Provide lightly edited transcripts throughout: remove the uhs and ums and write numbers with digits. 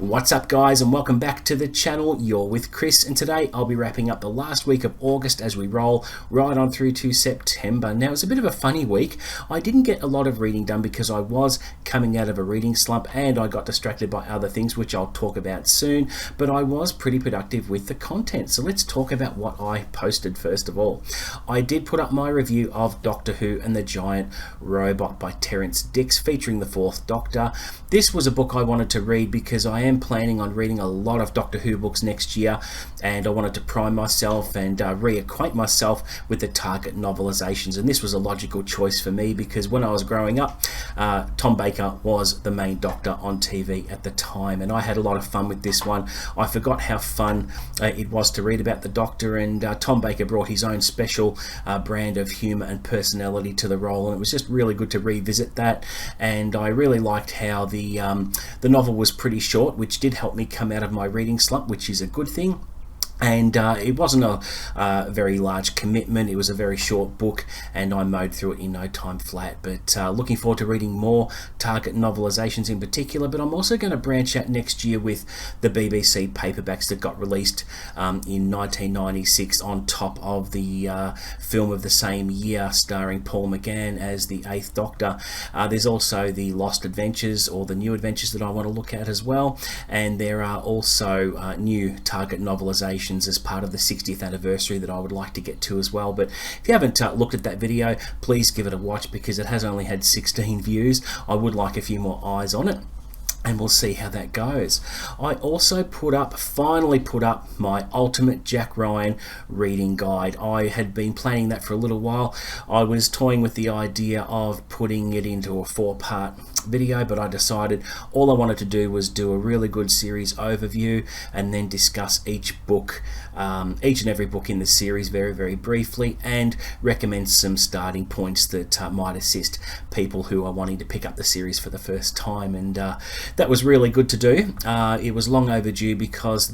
What's up guys, and welcome back to the channel. You're with Chris, and today I'll be wrapping up the last week of August as we roll right on through to September. Now it's a bit of a funny week. I didn't get a lot of reading done because I was coming out of a reading slump and I got distracted by other things which I'll talk about soon, but I was pretty productive with the content. So let's talk about what I posted first of all. I did put up my review of Doctor Who and the Giant Robot by Terrence featuring the Fourth Doctor. This was a book I wanted to read because I am planning on reading a lot of Doctor Who books next year, and I wanted to prime myself and reacquaint myself with the target novelizations, and this was a logical choice for me because when I was growing up, Tom Baker was the main Doctor on TV at the time, and I had a lot of fun with this one. I forgot how fun it was to read about the Doctor, and Tom Baker brought his own special brand of humour and personality to the role, and it was just really good to revisit that. And I really liked how the novel was pretty short, which did help me come out of my reading slump, which is a good thing. And it wasn't a very large commitment. It was a very short book and I mowed through it in no time flat. But looking forward to reading more target novelizations in particular, but I'm also going to branch out next year with the BBC paperbacks that got released in 1996 on top of the film of the same year starring Paul McGann as the Eighth Doctor. There's also the Lost Adventures, or the New Adventures, that I want to look at as well, and there are also new target novelizations as part of the 60th anniversary that I would like to get to as well. But if you haven't looked at that video, please give it a watch because it has only had 16 views. I would like a few more eyes on it, and we'll see how that goes. I also finally put up my ultimate Jack Ryan reading guide. I had been planning that for a little while. I was toying with the idea of putting it into a 4-part video, but I decided all I wanted to do was do a really good series overview and then discuss each book, each and every book in the series very briefly, and recommend some starting points that might assist people who are wanting to pick up the series for the first time. And that was really good to do. It was long overdue because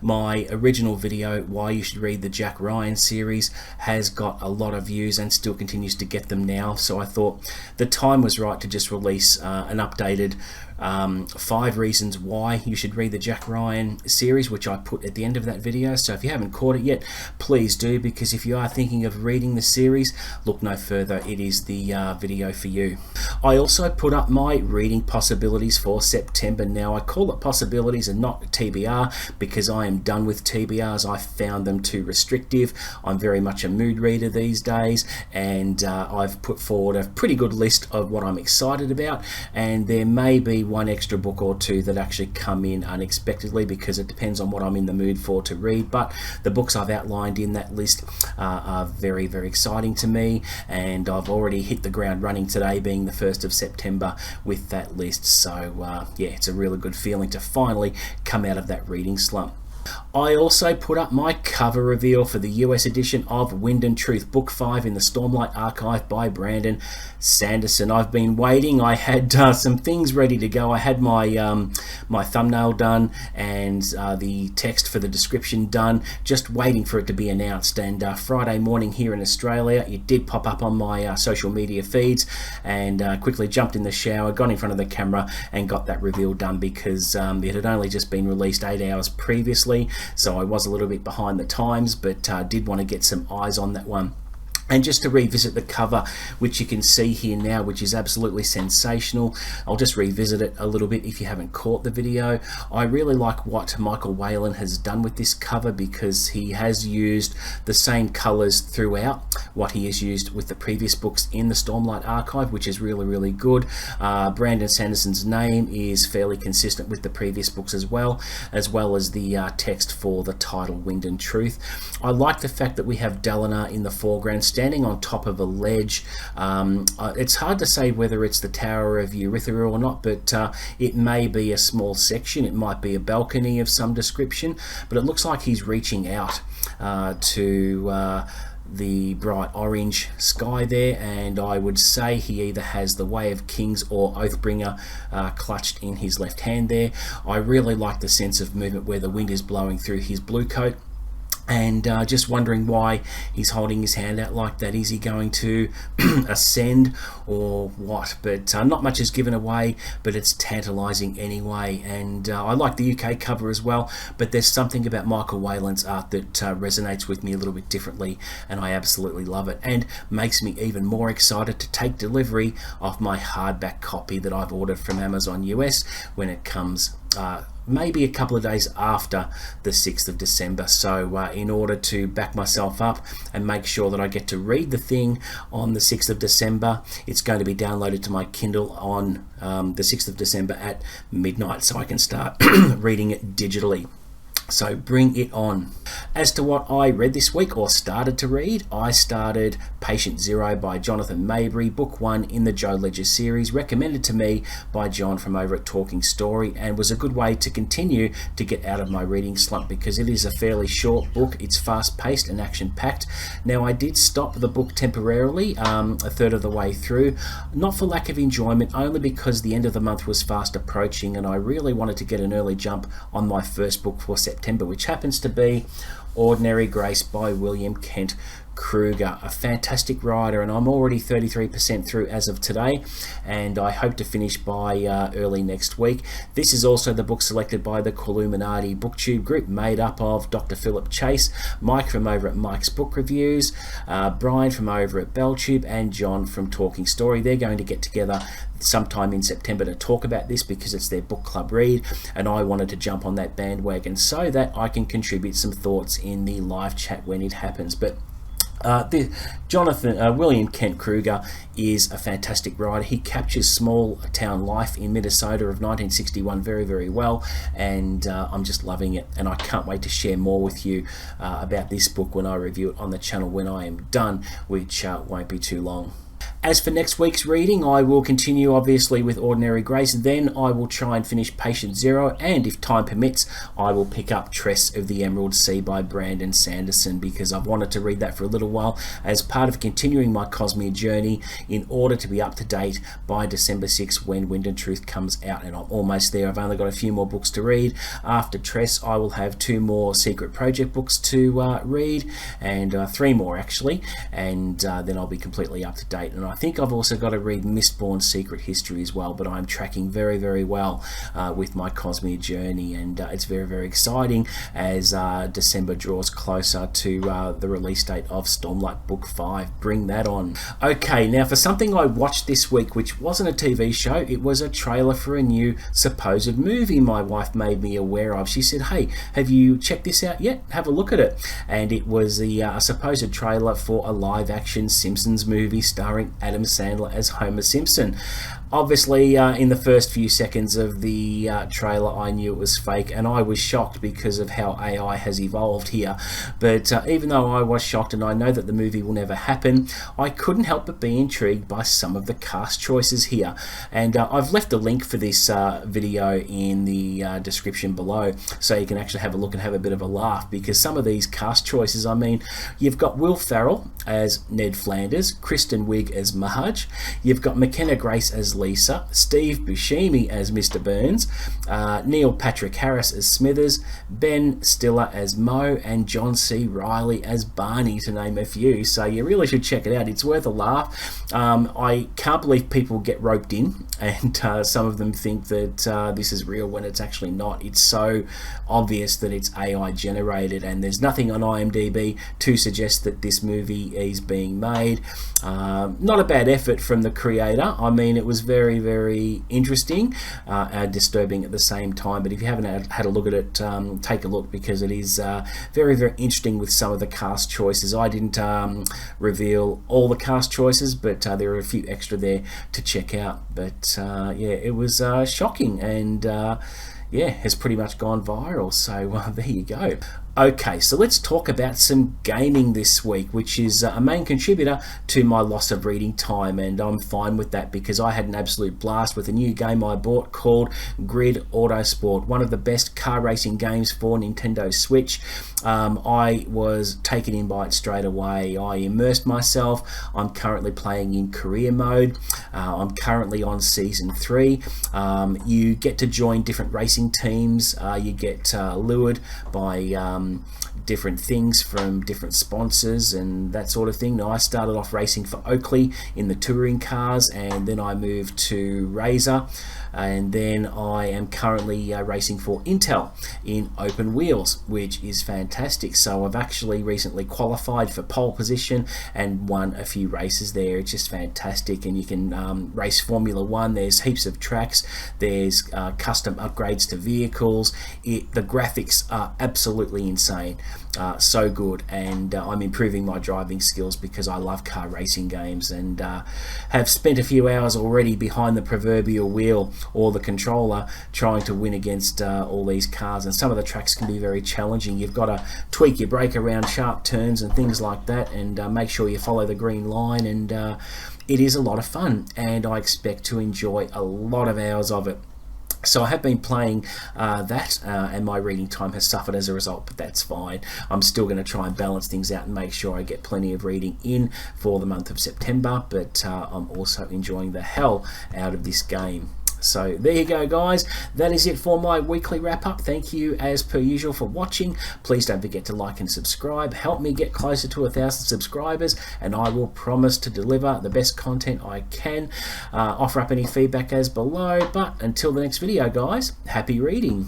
my original video, Why You Should Read the Jack Ryan series, has got a lot of views and still continues to get them now. So I thought the time was right to just release an updated 5 reasons why you should read the Jack Ryan series, which I put at the end of that video. So if you haven't caught it yet, please do, because if you are thinking of reading the series, look no further. It is the video for you. I also put up my reading possibilities for September. Now I call it possibilities and not TBR because I am done with TBRs. I found them too restrictive. I'm very much a mood reader these days, and I've put forward a pretty good list of what I'm excited about, and there may be one extra book or two that actually come in unexpectedly because it depends on what I'm in the mood for to read. But the books I've outlined in that list are very exciting to me, and I've already hit the ground running today, being the 1st of September, with that list. So yeah, it's a really good feeling to finally come out of that reading slump. I also put up my cover reveal for the US edition of Wind and Truth, Book 5 in the Stormlight Archive by Brandon Sanderson. I've been waiting. I had some things ready to go. I had my my thumbnail done and the text for the description done, just waiting for it to be announced. And Friday morning here in Australia, it did pop up on my social media feeds, and quickly jumped in the shower, got in front of the camera and got that reveal done because it had only just been released 8 hours previously. So I was a little bit behind the times, but did want to get some eyes on that one. And just to revisit the cover, which you can see here now, which is absolutely sensational. I'll just revisit it a little bit if you haven't caught the video. I really like what Michael Whalen has done with this cover because he has used the same colors throughout what he has used with the previous books in the Stormlight Archive, which is really good. Brandon Sanderson's name is fairly consistent with the previous books as well as the text for the title, Wind and Truth. I like the fact that we have Dalinar in the foreground, standing on top of a ledge. It's hard to say whether it's the Tower of Erythra or not, but it may be a small section. It might be a balcony of some description, but it looks like he's reaching out to the bright orange sky there, and I would say he either has the Way of Kings or Oathbringer clutched in his left hand there. I really like the sense of movement where the wind is blowing through his blue coat. and just wondering why he's holding his hand out like that. Is he going to ascend or what? But not much is given away, but it's tantalising anyway. And I like the UK cover as well, but there's something about Michael Whelan's art that resonates with me a little bit differently, and I absolutely love it, and makes me even more excited to take delivery of my hardback copy that I've ordered from Amazon US when it comes maybe a couple of days after the 6th of December. So in order to back myself up and make sure that I get to read the thing on the 6th of December, it's going to be downloaded to my Kindle on the 6th of December at midnight, so I can start reading it digitally. So bring it on. As to what I read this week, or started to read, I started Patient Zero by Jonathan Maberry, book 1 in the Joe Ledger series, recommended to me by John from over at Talking Story, and was a good way to continue to get out of my reading slump, because it is a fairly short book. It's fast-paced and action-packed. Now, I did stop the book temporarily a third of the way through, not for lack of enjoyment, only because the end of the month was fast approaching, and I really wanted to get an early jump on my first book for September, which happens to be Ordinary Grace by William Kent Krueger, a fantastic writer, and I'm already 33% through as of today, and I hope to finish by early next week. This is also the book selected by the Illuminati Booktube group, made up of Dr. Philip Chase, Mike from over at Mike's Book Reviews, Brian from over at Belltube, and John from Talking Story. They're going to get together sometime in September to talk about this, because it's their book club read, and I wanted to jump on that bandwagon so that I can contribute some thoughts in the live chat when it happens. But William Kent Krueger is a fantastic writer. He captures small town life in Minnesota of 1961 very, very well, and I'm just loving it, and I can't wait to share more with you about this book when I review it on the channel when I am done, which won't be too long. As for next week's reading, I will continue obviously with Ordinary Grace, then I will try and finish Patient Zero, and if time permits, I will pick up Tress of the Emerald Sea by Brandon Sanderson, because I've wanted to read that for a little while as part of continuing my Cosmere journey in order to be up to date by December 6 when Wind and Truth comes out, and I'm almost there. I've only got a few more books to read. After Tress, I will have 2 more Secret Project books to read, and 3 more actually, and then I'll be completely up to date. And I think I've also got to read Mistborn's Secret History as well, but I'm tracking very, very well with my Cosmere journey, and it's very, very exciting as December draws closer to the release date of Stormlight Book 5. Bring that on. Okay, now for something I watched this week, which wasn't a TV show, it was a trailer for a new supposed movie my wife made me aware of. She said, "Hey, have you checked this out yet? Have a look at it." And it was the supposed trailer for a live-action Simpsons movie starring Adam Sandler as Homer Simpson. Obviously, in the first few seconds of the trailer, I knew it was fake, and I was shocked because of how AI has evolved here. But even though I was shocked, and I know that the movie will never happen, I couldn't help but be intrigued by some of the cast choices here. And I've left a link for this video in the description below, so you can actually have a look and have a bit of a laugh, because some of these cast choices, I mean, you've got Will Ferrell as Ned Flanders, Kristen Wiig as Marge, you've got McKenna Grace as Lisa, Steve Buscemi as Mr. Burns, Neil Patrick Harris as Smithers, Ben Stiller as Moe, and John C. Reilly as Barney, to name a few. So you really should check it out. It's worth a laugh. I can't believe people get roped in, and some of them think that this is real when it's actually not. It's so obvious that it's AI generated, and there's nothing on IMDb to suggest that this movie is being made. Not a bad effort from the creator. I mean, it was very, very interesting and disturbing at the same time, but if you haven't had a look at it, take a look, because it is very, very interesting with some of the cast choices. I didn't reveal all the cast choices, but there are a few extra there to check out. But yeah, it was shocking, and yeah, has pretty much gone viral, so there you go. Okay, so let's talk about some gaming this week, which is a main contributor to my loss of reading time, and I'm fine with that because I had an absolute blast with a new game I bought called Grid Autosport, one of the best car racing games for Nintendo Switch. I was taken in by it straight away. I immersed myself. I'm currently playing in career mode. I'm currently on season 3. You get to join different racing teams. You get lured by different things from different sponsors and that sort of thing. Now, I started off racing for Oakley in the touring cars, and then I moved to Razor, and then I am currently racing for Intel in open wheels, which is fantastic. So I've actually recently qualified for pole position and won a few races there. It's just fantastic, and you can race Formula One. There's heaps of tracks, there's custom upgrades to vehicles. The graphics are absolutely insane, so good, and I'm improving my driving skills because I love car racing games, and have spent a few hours already behind the proverbial wheel or the controller trying to win against all these cars. And some of the tracks can be very challenging. You've got to tweak your brake around sharp turns and things like that, and make sure you follow the green line, and it is a lot of fun, and I expect to enjoy a lot of hours of it. So I have been playing that, and my reading time has suffered as a result, but that's fine. I'm still going to try and balance things out and make sure I get plenty of reading in for the month of September, but I'm also enjoying the hell out of this game. So there you go, guys. That is it for my weekly wrap up. Thank you as per usual for watching. Please don't forget to like and subscribe. Help me get closer to 1,000 subscribers, and I will promise to deliver the best content I can. Offer up any feedback as below. But until the next video, guys, happy reading.